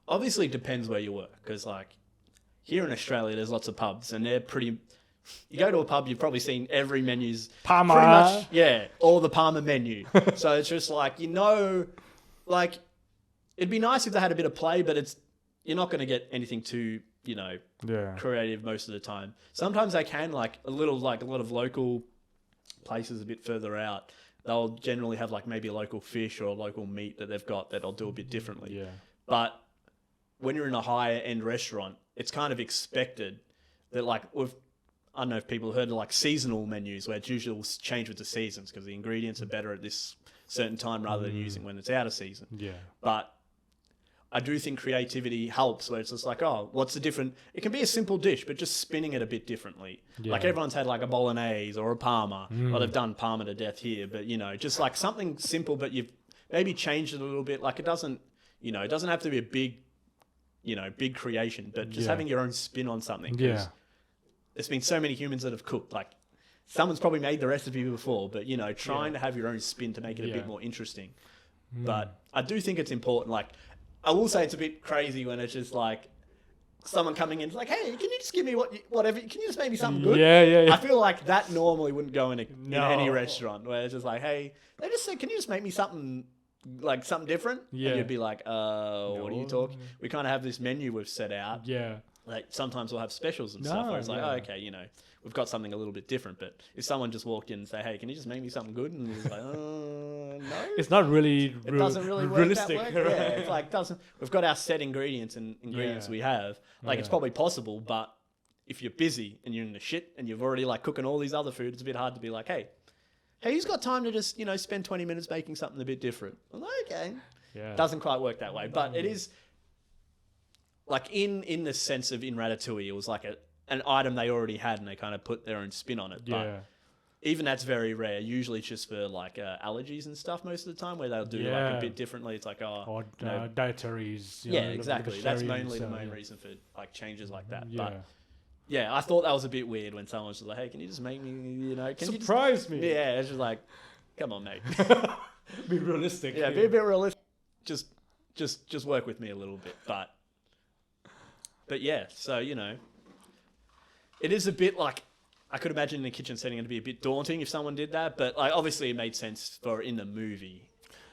obviously it depends where you work. Because like here in Australia, there's lots of pubs and they're pretty... You go to a pub, you've probably seen every menu's...
Parma.
Pretty much, yeah, all the Parma menu. So it's just like, like it'd be nice if they had a bit of play, but you're not going to get anything too, creative most of the time. Sometimes they can, like a lot of local... places a bit further out, they'll generally have like maybe a local fish or a local meat that they've got that they'll do a bit differently. Yeah. But when you're in a higher end restaurant, it's kind of expected that like I don't know if people have heard of like seasonal menus where it's usually will change with the seasons because the ingredients are better at this certain time rather than using when it's out of season. Yeah. But I do think creativity helps where it's just like, oh, what's the different... It can be a simple dish, but just spinning it a bit differently. Yeah. Like everyone's had like a bolognese or a parma. Well, they've done parma to death here, but just like something simple, but you've maybe changed it a little bit. Like it doesn't have to be a big creation, but just having your own spin on something. Yeah. There's been so many humans that have cooked. Like someone's probably made the recipe before, but trying to have your own spin to make it a bit more interesting. But I do think it's important. Like, I will say it's a bit crazy when it's just like someone coming in, it's like, hey, can you just give me whatever? Can you just make me something good? Yeah. I feel like that normally wouldn't go in any restaurant where it's just like, hey, they just say, can you just make me something like something different? Yeah. And you'd be like, what are you talking? We kind of have this menu we've set out. Yeah. Like sometimes we'll have specials and stuff where it's like, oh, okay, we've got something a little bit different. But if someone just walked in and say, hey, can you just make me something good? And it's like, no.
It's not really
it doesn't really work realistic. That way. Right? Yeah, it's like we've got our set ingredients we have. Like it's probably possible, but if you're busy and you're in the shit and you've already like cooking all these other food, it's a bit hard to be like, hey, who's got time to just, spend 20 minutes making something a bit different? I'm like, okay. Yeah. Doesn't quite work that way. But it is... like in the sense of in Ratatouille, it was like an item they already had and they kind of put their own spin on it.
Yeah.
But even that's very rare. Usually it's just for like allergies and stuff most of the time where they'll do like a bit differently. It's like,
or dietaries.
Yeah, exactly. That's mainly the main reason for like changes like that.
Yeah.
But yeah, I thought that was a bit weird when someone was like, hey, can you just make me,
surprise me?
Yeah, it's just like, come on, mate.
Be realistic.
Yeah, be a bit realistic. Just work with me a little bit. But yeah, so, it is a bit like, I could imagine in a kitchen setting it'd be a bit daunting if someone did that, but like obviously it made sense for in the movie,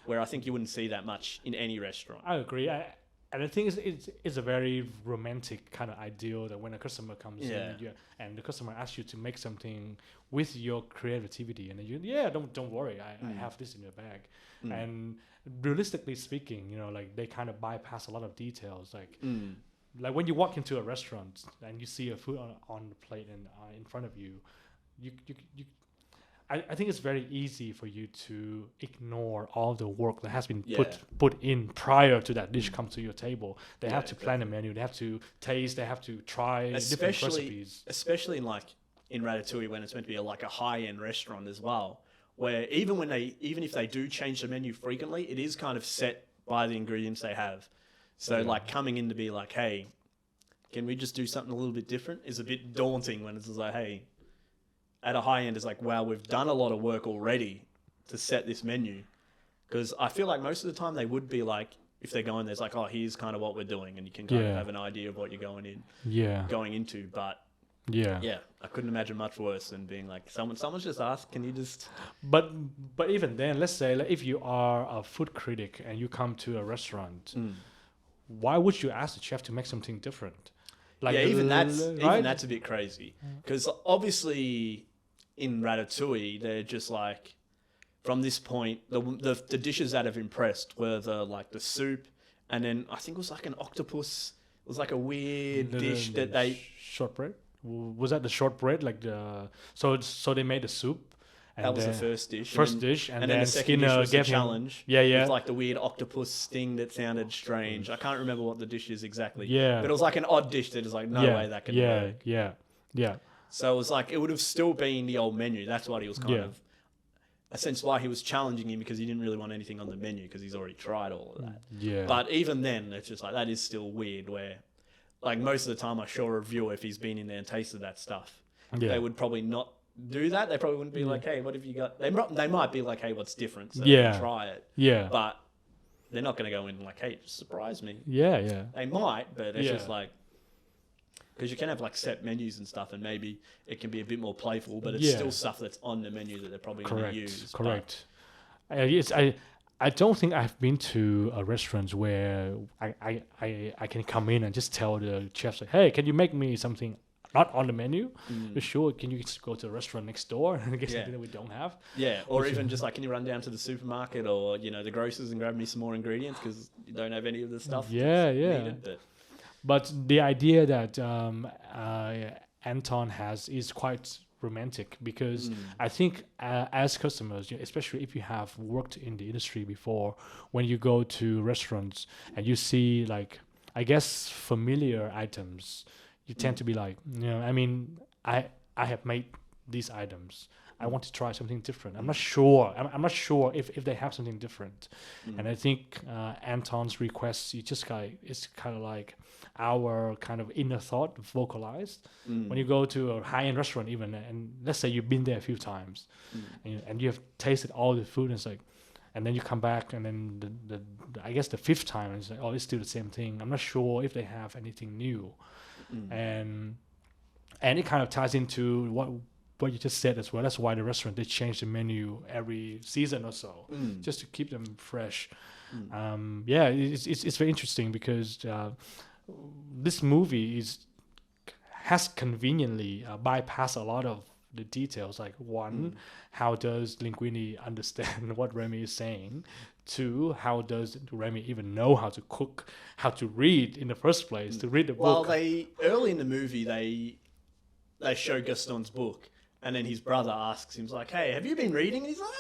where I think you wouldn't see that much in any restaurant.
I agree. And the thing is, it's a very romantic kind of ideal that when a customer comes in and the customer asks you to make something with your creativity, and then don't worry, I have this in your bag. And realistically speaking, like they kind of bypass a lot of details, like when you walk into a restaurant and you see a food on the plate and in front of you, I think it's very easy for you to ignore all the work that has been put in prior to that dish comes to your table. They have to plan a menu, they have to taste, they have to try different recipes.
Especially in Ratatouille when it's meant to be like a high-end restaurant as well, where even if they do change the menu frequently, it is kind of set by the ingredients they have. So like coming in to be like, hey, can we just do something a little bit different is a bit daunting when it's just like, hey, at a high end, it's like, wow, we've done a lot of work already to set this menu. Because I feel like most of the time they would be like, if they're going, there's like, oh, here's kind of what we're doing. And you can kind of have an idea of what you're going into. But I couldn't imagine much worse than being like, someone's just asked, can you just...
But even then, let's say like, if you are a food critic and you come to a restaurant, why would you ask the chef to make something different? Like
even that's a bit crazy. Because obviously in Ratatouille, they're just like, from this point, the dishes that have impressed were the soup, and then I think it was like an octopus. It was like a weird dish that they...
Shortbread? Was that the shortbread? Like so they made the soup. And
that was the first dish.
And then
the second dish was the challenge.
Yeah.
With like the weird octopus thing that sounded strange. I can't remember what the dish is exactly.
Yeah.
But it was like an odd dish that is like, no way that can work.
Yeah.
So it was like, it would have still been the old menu. That's what he was kind of... A sense why he was challenging him, because he didn't really want anything on the menu because he's already tried all of that.
Yeah.
But even then, it's just like, that is still weird where... Like most of the time I show a reviewer if he's been in there and tasted that stuff. They would probably not do that. They probably wouldn't be like, hey, what have you got? They might be like, hey, what's different? So try it.
Yeah.
But they're not going to go in like, hey, just surprise me.
Yeah.
They might, but it's just like, because you can have like set menus and stuff and maybe it can be a bit more playful, but it's still stuff that's on the menu that they're probably going to use.
Correct. I don't think I've been to a restaurant where I can come in and just tell the chef, like, hey, can you make me something not on the menu? Sure, can you just go to the restaurant next door and get something that we don't have?
Yeah, or even just like, can you run down to the supermarket or, the grocers and grab me some more ingredients because you don't have any of the stuff needed.
But the idea that Anton has is quite romantic, because I think as customers, especially if you have worked in the industry before, when you go to restaurants and you see like, I guess, familiar items, you tend to be like, I have made these items. I want to try something different. I'm not sure. I'm not sure if they have something different. And I think Anton's request, it's kind of like our kind of inner thought vocalized. When you go to a high-end restaurant even, and let's say you've been there a few times, and you have tasted all the food, and it's like, and then you come back, and then I guess the fifth time, and it's like, oh, it's still the same thing. I'm not sure if they have anything new. And it kind of ties into what you just said as well. That's why the restaurant, they change the menu every season or so, just to keep them fresh. It's very interesting because this movie has conveniently bypassed a lot of the details. Like, one, how does Linguini understand what Remy is saying? Two, how does Remy even know how to cook, how to read in the first place, to read the book?
Well, early in the movie, they show Gaston's book, and then his brother asks him, like, hey, have you been reading? And he's like,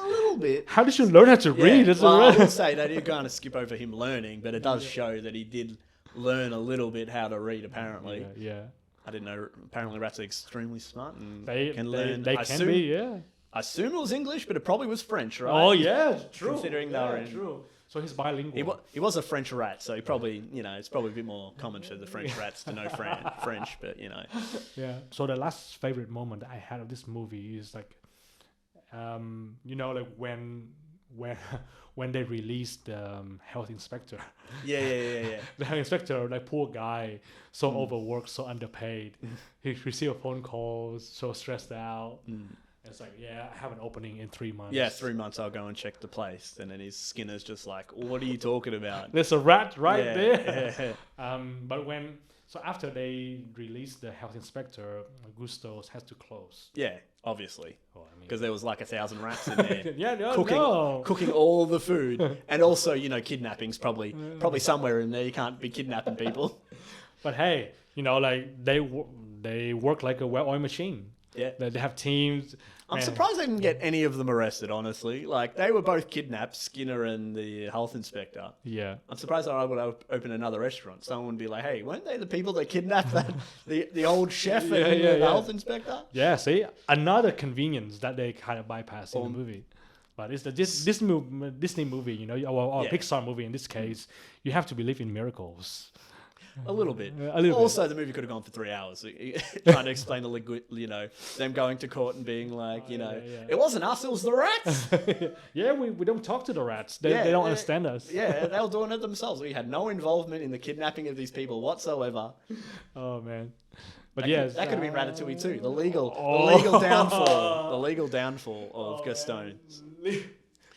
a little bit.
How did you learn how to read?
I would say they did kind of skip over him learning, but it does show that he did learn a little bit how to read, apparently.
Yeah.
I didn't know. Apparently, rats are extremely smart and
They
can learn.
They can be, yeah.
I assume it was English, but it probably was French, right?
Oh, yeah, true.
Considering they were in...
True. So he's bilingual.
He was a French rat, so he probably, it's probably a bit more common for the French rats to know French, but,
Yeah. So the last favorite moment I had of this movie is like, like when they released the health inspector.
Yeah.
The health inspector, like poor guy, so overworked, so underpaid. He received a phone call, so stressed out. It's like, I have an opening in 3 months.
Yeah, 3 months I'll go and check the place. And then his Skinner's just like, what are you talking about?
There's a rat right there. But so after they released the health inspector, Gusto's has to close.
Yeah, obviously.
Well, I mean,
because there was like 1,000 rats in there. Cooking all the food. And also, kidnapping's probably somewhere in there. You can't be kidnapping people.
But hey, like they work like a well-oiled machine.
Yeah.
They have teams.
I'm surprised they didn't get any of them arrested, honestly. Like, they were both kidnapped, Skinner and the health inspector.
Yeah.
I'm surprised they were able to open another restaurant. Someone would be like, hey, weren't they the people that kidnapped the old chef and the health inspector?
Yeah, see? Another convenience that they kind of bypass in the movie. But it's the Disney movie, or Pixar movie in this case. You have to believe in miracles.
A little bit. The movie could have gone for 3 hours trying to explain them going to court and being like, it wasn't us, it was the rats.
We don't talk to the rats. They don't understand us.
Yeah, they were doing it themselves. We had no involvement in the kidnapping of these people whatsoever.
Oh, man. But
that could have been Ratatouille too. The legal downfall of Gaston.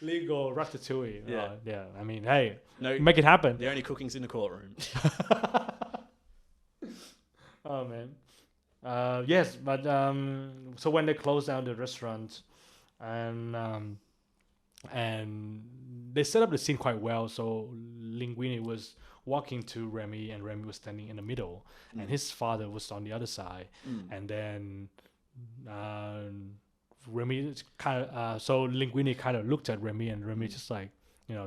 Legal Ratatouille.
Yeah.
I mean, hey, make it happen.
The only cooking's in the courtroom.
Oh, man. Yes, but so when they closed down the restaurant and they set up the scene quite well. So Linguini was walking to Remy and Remy was standing in the middle and his father was on the other side. And then Remy so Linguini kind of looked at Remy and Remy just like,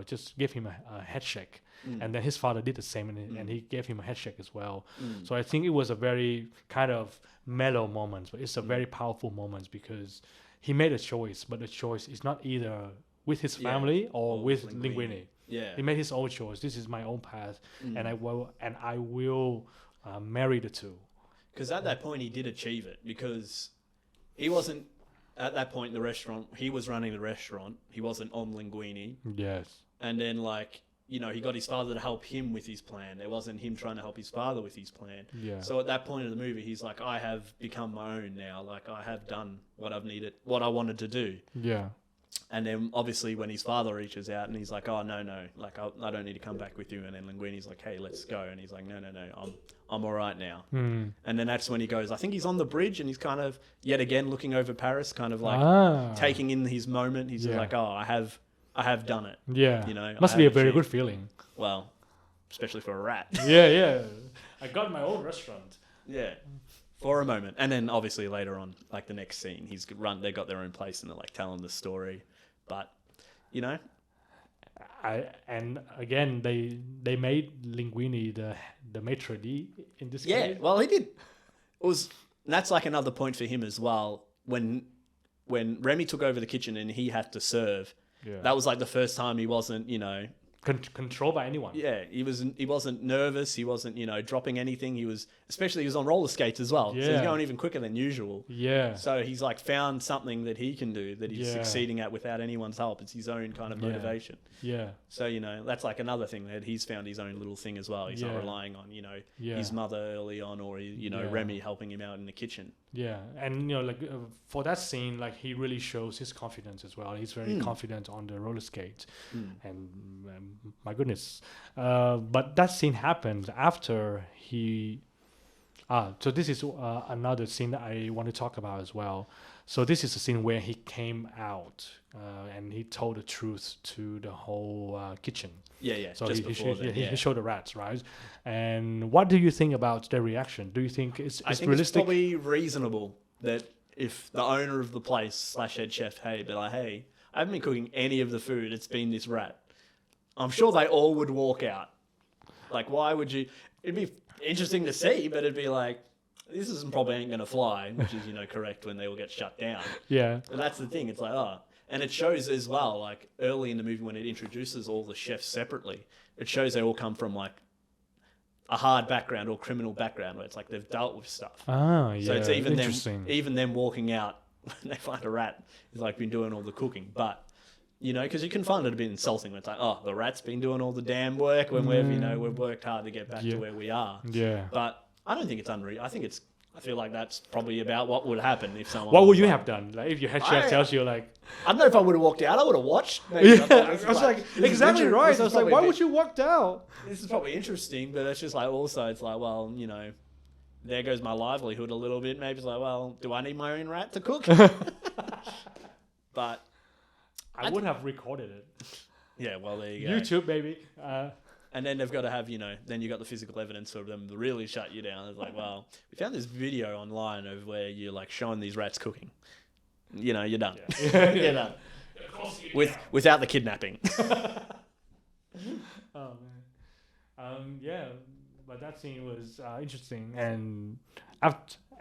just gave him a head shake. And then his father did the same and he gave him a head shake as well. So I think it was a very kind of mellow moment, but it's a very powerful moment because he made a choice, but the choice is not either with his family or with Linguini.
Yeah.
He made his own choice. This is my own path and I will marry the two.
Because at that point he did achieve it because he wasn't at that point in the restaurant, he was running the restaurant. He wasn't on Linguini.
Yes.
And then he got his father to help him with his plan. It wasn't him trying to help his father with his plan.
Yeah.
So at that point in the movie, he's like, I have become my own now. Like, I have done what I wanted to do.
Yeah.
And then obviously when his father reaches out and he's like, oh, no, like, I don't need to come back with you. And then Linguini's like, hey, let's go. And he's like, no, I'm all right now. And then that's when he goes, I think he's on the bridge and he's kind of yet again looking over Paris, kind of like taking in his moment. He's just like, oh, I have done it.
Yeah. Must be a very good feeling.
Well, especially for a rat.
Yeah. I got my own restaurant.
Yeah. For a moment. And then obviously later on, like the next scene, they got their own place and they're like telling the story. But,
and again, they made Linguini the maitre d' in this case.
Yeah, well, he did. That's like another point for him as well. When Remy took over the kitchen and he had to serve, that was like the first time he wasn't,
controlled by anyone.
Yeah, he wasn't nervous. He wasn't, dropping anything. He was on roller skates as well.
Yeah.
So he's going even quicker than usual.
Yeah.
So he's like found something that he can do that he's succeeding at without anyone's help. It's his own kind of motivation.
Yeah.
So, that's like another thing that he's found his own little thing as well. He's not relying on, his mother early on or, Remy helping him out in the kitchen.
Yeah. And, for that scene, like he really shows his confidence as well. He's very confident on the roller skate. And my goodness. But that scene happened after he... so this is another scene that I want to talk about as well. So this is a scene where he came out and he told the truth to the whole kitchen.
Yeah.
So
just
he showed the rats, right? And what do you think about their reaction? Do you think it's realistic?
It's probably reasonable that if the owner of the place / head chef, be like, hey, I haven't been cooking any of the food. It's been this rat. I'm sure they all would walk out. Like, why would you... it'd be interesting to see, but it'd be like, this isn't probably ain't going to fly, which is, correct when they all get shut down.
Yeah.
And that's the thing. It's like, and it shows as well, like early in the movie when it introduces all the chefs separately, it shows they all come from like a hard background or criminal background where it's like they've dealt with stuff.
Oh, yeah.
So it's even them walking out when they find a rat is like been doing all the cooking. But, because you can find it a bit insulting when it's like, the rat's been doing all the damn work when we've worked hard to get back to where we are.
Yeah.
But I don't think it's unreal. I feel like that's probably about what would happen if someone...
What would you have done? Like, if your head chef tells you, like...
I don't know if I would have walked out. I would have watched.
Maybe. I was like, exactly right. I was like, why would you walk out?
This is probably interesting, but it's just like, also, it's like, well, there goes my livelihood a little bit. Maybe it's like, well, do I need my own rat to cook? But...
I would have recorded it.
Yeah, well, there you go.
YouTube, baby.
And then they've got to have, then you got the physical evidence for them to really shut you down. It's like, well, we found this video online of where you're like showing these rats cooking. You're done.
Yeah.
You're done. Without the kidnapping.
Oh man. Yeah, but that scene was interesting, and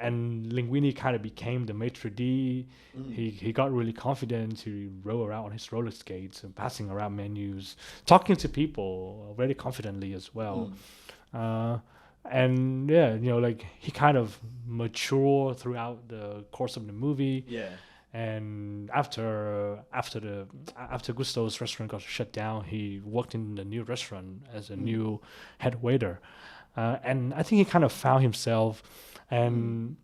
Linguini kind of became the maitre d'. He got really confident to roll around on his roller skates and passing around menus, talking to people very confidently as well. And yeah, like he kind of matured throughout the course of the movie.
Yeah.
And after Gusto's restaurant got shut down, he worked in the new restaurant as a new head waiter, and I think he kind of found himself. And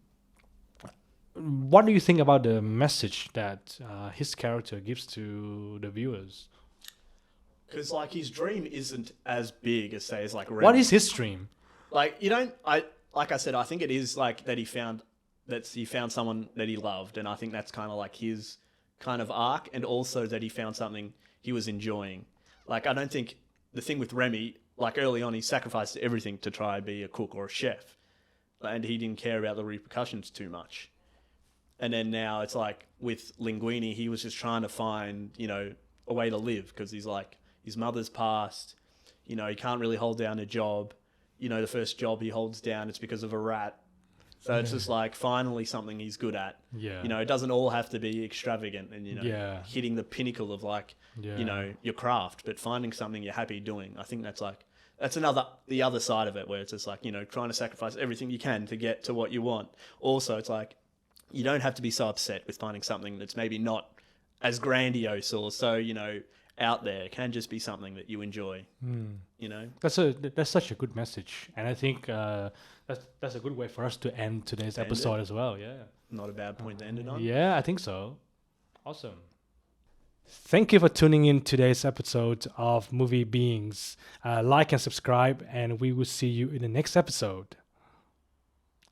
what do you think about the message that his character gives to the viewers?
Because like his dream isn't as big as say as like
Remy. What is his dream?
Like like I said, I think it is like that he found someone that he loved, and I think that's kind of like his kind of arc, and also that he found something he was enjoying. Like I don't think the thing with Remy, like early on, he sacrificed everything to try and be a cook or a chef. And he didn't care about the repercussions too much. And then now it's like with Linguini, he was just trying to find, a way to live because he's like, his mother's passed, he can't really hold down a job. The first job he holds down, it's because of a rat. So it's just like finally something he's good at. Yeah. You know, it doesn't all have to be extravagant and, you know, hitting the pinnacle of like, you know, your craft, but finding something you're happy doing. I think that's like, the other side of it where it's just like, you know, trying to sacrifice everything you can to get to what you want. Also, it's like, you don't have to be so upset with finding something that's maybe not as grandiose or so, you know, out there. It can just be something that you enjoy. You know,
that's such a good message, and I think that's a good way for us to end today's episode as well. Yeah,
not a bad point to end it on.
Yeah, I think so. Awesome. Thank you for tuning in today's episode of Movie Beings. Like and subscribe, and we will see you in the next episode.